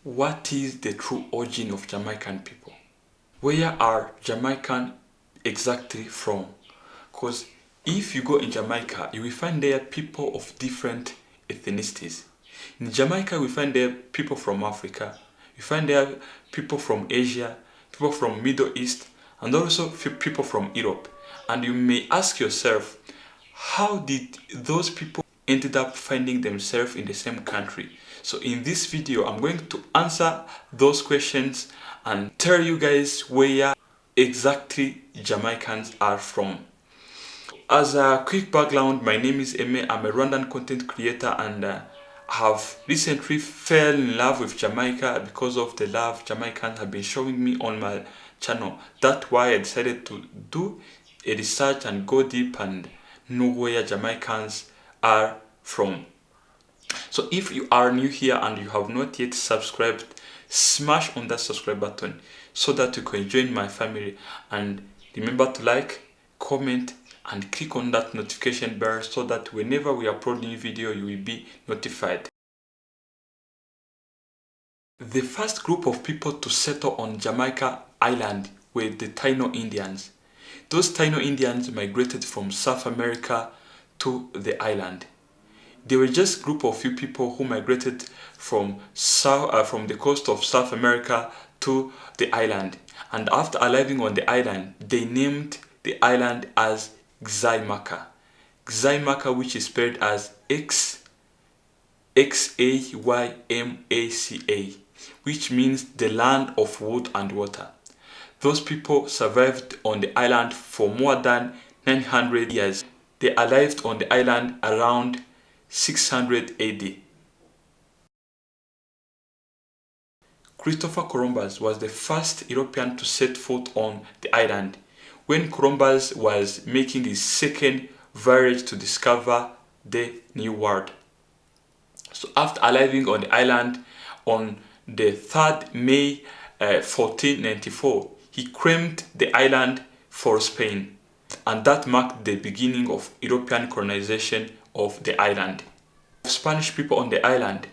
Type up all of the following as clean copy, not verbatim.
What is the true origin of Jamaican people? Where are Jamaican exactly from? Because if you go in Jamaica, you will find there people of different ethnicities. In Jamaica, we find there people from Africa, we find there people from Asia, people from Middle East, and also people from Europe. And you may ask yourself, how did those people ended up finding themselves in the same country? So in this video, I'm going to answer those questions and tell you guys where exactly Jamaicans are from. As a quick background, my name is Eme. I'm a Rwandan content creator and have recently fell in love with Jamaica because of the love Jamaicans have been showing me on my channel. That's why I decided to do a research and go deep and know where Jamaicans are from. So if you are new here and you have not yet subscribed, smash on that subscribe button so that you can join my family, and remember to like, comment and click on that notification bell so that whenever we upload new video you will be notified. The first group of people to settle on Jamaica Island were the Taino Indians. Those Taino Indians migrated from South America to the island. They were just a group of few people who migrated from the coast of South America to the island. And after arriving on the island, they named the island as Xaymaka. Xaymaka, which is spelled as Xaymaka, which means the land of wood and water. Those people survived on the island for more than 900 years. They arrived on the island around 600 AD. Christopher Columbus was the first European to set foot on the island when Columbus was making his second voyage to discover the New World. So after arriving on the island on the 3rd May 1494, he claimed the island for Spain, and that marked the beginning of European colonization of the island. Spanish people on the island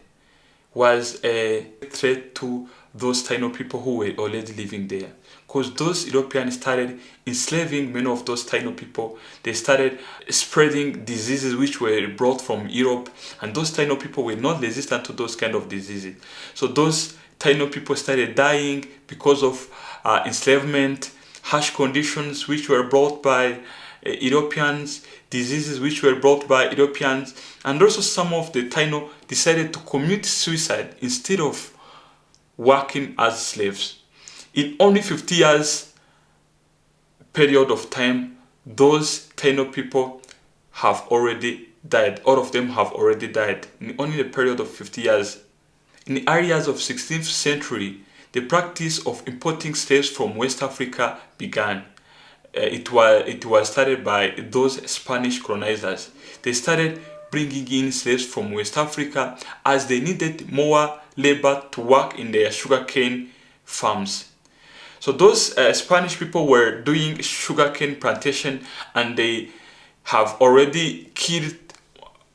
was a threat to those Taino people who were already living there, because those Europeans started enslaving many of those Taino people. They started spreading diseases which were brought from Europe, and those Taino people were not resistant to those kind of diseases. So those Taino people started dying because of enslavement, harsh conditions which were brought by Europeans, diseases which were brought by Europeans, and also some of the Taino decided to commit suicide instead of working as slaves. In only 50 years period of time, those Taino people have already died. All of them have already died in only a period of 50 years. In the areas of 16th century, the practice of importing slaves from West Africa began. It was started by those Spanish colonizers. They started bringing in slaves from West Africa as they needed more labor to work in their sugarcane farms. So those Spanish people were doing sugarcane plantation, and they have already killed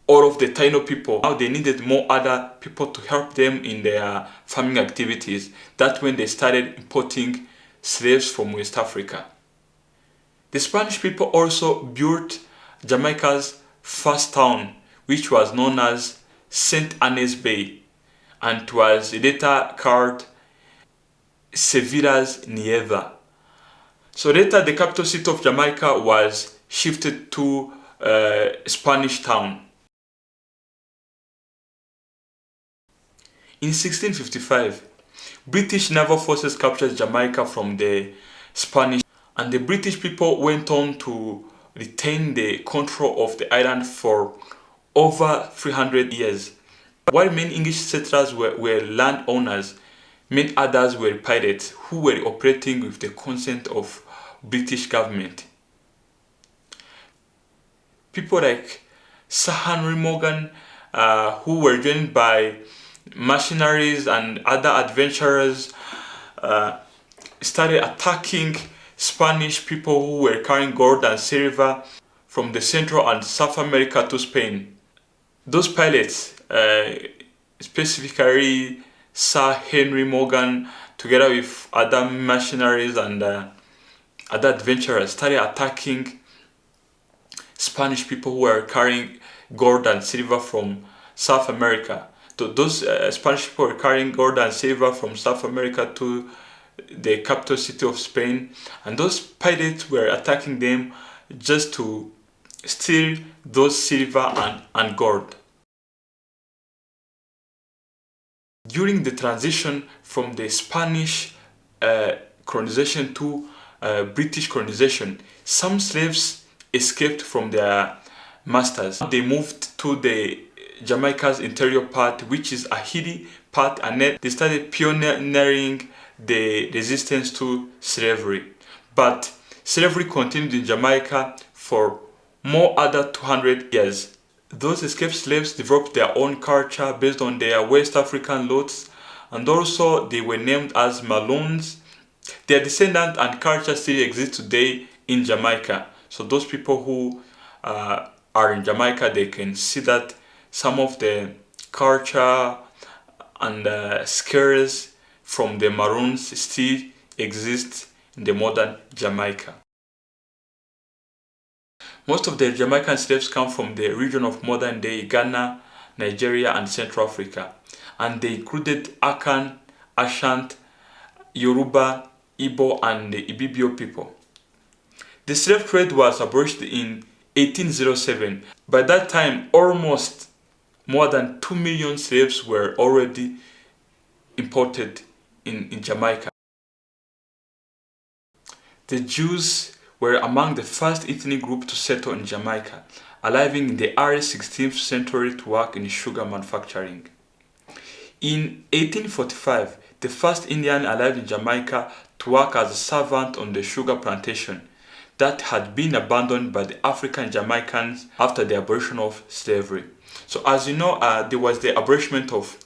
all of the Taino people. Now they needed more other people to help them in their farming activities. That's when they started importing slaves from West Africa. The Spanish people also built Jamaica's first town, which was known as St. Anne's Bay, and it was later called Sevilla's Nieva. So later the capital city of Jamaica was shifted to Spanish town. In 1655, British naval forces captured Jamaica from the Spanish, and the British people went on to retain the control of the island for over 300 years. While many English settlers were landowners, many others were pirates who were operating with the consent of British government. People like Sir Henry Morgan, who were joined by mercenaries and other adventurers, started attacking Spanish people who were carrying gold and silver from the Central and South America to Spain. Those pirates, specifically Sir Henry Morgan, together with other mercenaries and other adventurers, started attacking Spanish people who were carrying gold and silver from South America. Those Spanish people were carrying gold and silver from South America to the capital city of Spain, and those pirates were attacking them just to steal those silver and gold. During the transition from the Spanish colonization to British colonization, some slaves escaped from their masters. They moved to the Jamaica's interior part, which is a hilly part, and then they started pioneering the resistance to slavery. But slavery continued in Jamaica for more other 200 years. Those escaped slaves developed their own culture based on their West African roots, and also they were named as Maloons. Their descendant and culture still exist today in Jamaica. So those people who are in Jamaica, they can see that some of the culture and skills from the Maroons still exist in the modern Jamaica. Most of the Jamaican slaves come from the region of modern-day Ghana, Nigeria, and Central Africa, and they included Akan, Ashant, Yoruba, Igbo, and the Ibibio people. The slave trade was abolished in 1807. By that time, almost more than 2 million slaves were already imported in Jamaica. The Jews were among the first ethnic group to settle in Jamaica, arriving in the early 16th century to work in sugar manufacturing. In 1845, the first Indian arrived in Jamaica to work as a servant on the sugar plantation that had been abandoned by the African Jamaicans after the abolition of slavery. So as you know, there was the abolishment of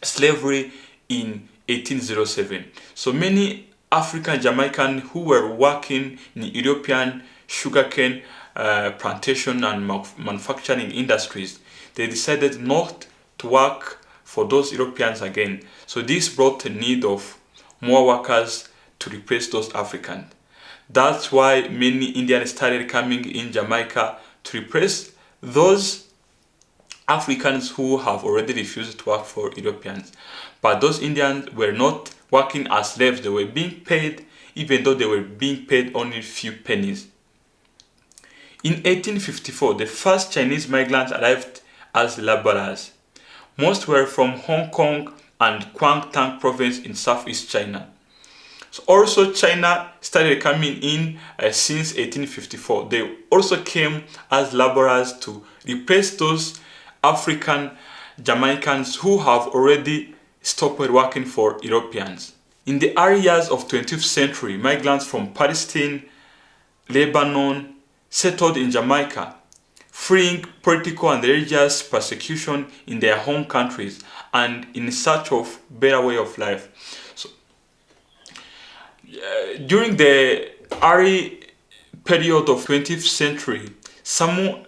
slavery in 1807. So many African Jamaicans who were working in European sugarcane plantation and manufacturing industries, they decided not to work for those Europeans again. So this brought the need of more workers to replace those Africans. That's why many Indians started coming in Jamaica to replace those Africans who have already refused to work for Europeans. But those Indians were not working as slaves. They were being paid, even though they were being paid only a few pennies. In 1854, the first Chinese migrants arrived as laborers. Most were from Hong Kong and Kwangtung province in southeast China. So also China started coming in since 1854. They also came as laborers to replace those African Jamaicans who have already stopped working for Europeans. In the early years of 20th century, migrants from Palestine, Lebanon settled in Jamaica, freeing political and religious persecution in their home countries and in search of better way of life. So, during the early period of 20th century, some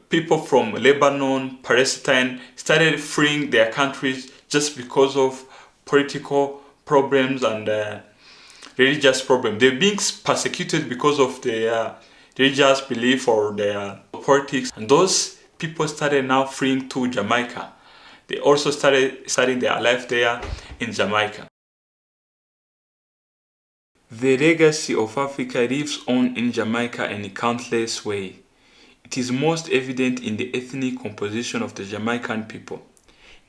people from Lebanon, Palestine started freeing their countries just because of political problems and religious problems. They're being persecuted because of their religious belief or their politics, and those people started now freeing to Jamaica. They also started starting their life there in Jamaica. The legacy of Africa lives on in Jamaica in countless ways. It is most evident in the ethnic composition of the Jamaican people.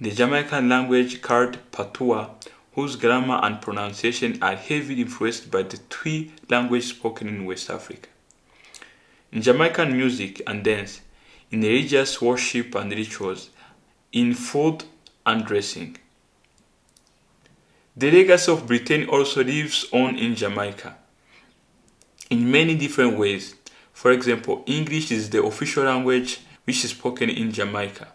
The Jamaican language called Patois, whose grammar and pronunciation are heavily influenced by the Twi language spoken in West Africa. In Jamaican music and dance, in religious worship and rituals, in food and dressing. The legacy of Britain also lives on in Jamaica in many different ways. For example, English is the official language which is spoken in Jamaica.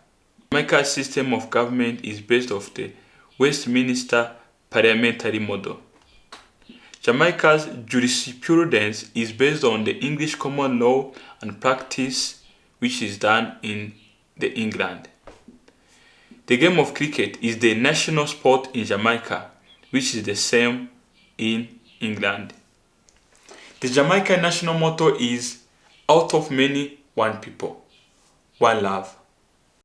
Jamaica's system of government is based on the Westminster parliamentary model. Jamaica's jurisprudence is based on the English common law and practice which is done in England. The game of cricket is the national sport in Jamaica, which is the same in England. The Jamaican national motto is "Out of many, one people, one love."